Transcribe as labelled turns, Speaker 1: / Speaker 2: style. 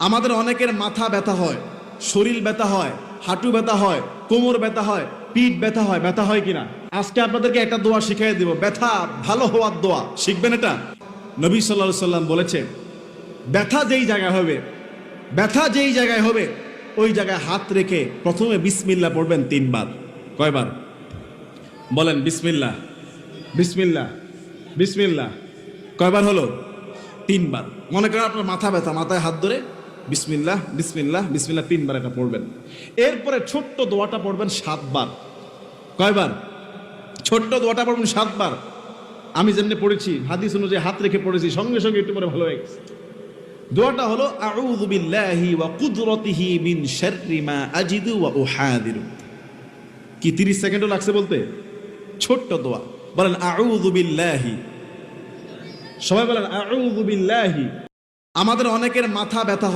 Speaker 1: আমাদের অনেকের মাথা ব্যথা হয়, শরীর ব্যথা হয়, হাঁটু ব্যথা হয়, কোমর ব্যথা হয়, পিঠ ব্যথা হয়। ব্যথা হয় কিনা? আজকে আপনাদেরকে একটা দোয়া শিখিয়ে দেব, ব্যথা ভালো হওয়ার দোয়া। শিখবেন এটা? নবী সাল্লাল্লাহু আলাইহি সাল্লাম বলেছে, ব্যথা যেই জায়গায় হবে, ব্যথা যেই জায়গায় হবে ওই জায়গায় হাত রেখে প্রথমে বিসমিল্লাহ পড়বেন 3 বার। কয়বার বলেন? বিসমিল্লাহ, বিসমিল্লাহ, বিসমিল্লাহ। কয়বার হলো? 3 বার। মনে করেন আপনার মাথা ব্যথা, মাথায় হাত ধরে বিসমিল্লাহ, বিসমিল্লাহ, বিসমিল্লাহ 3 বার এটা পড়বেন। এরপরে ছোট্ট দোয়াটা পড়বেন 7 বার। কয়বার? ছোট্ট দোয়াটা পড়বেন 7 বার। আমি যেমনি পড়েছি হাদিস অনুযায়ী হাত রেখে পড়েছি, সঙ্গে সঙ্গে একটু পরে ভালো হয়ে গেছে। দোয়াটা হলো আউযু বিল্লাহি ওয়া কুদরতিহি মিন শাররি মা আজিদু ওয়া উহাদিরু। কি 30 সেকেন্ডও লাগছে বলতে? ছোট্ট দোয়া। বলেন আউযু বিল্লাহি, সবাই বলেন আউযু বিল্লাহি। আমাদের অনেকের মাথা ব্যথা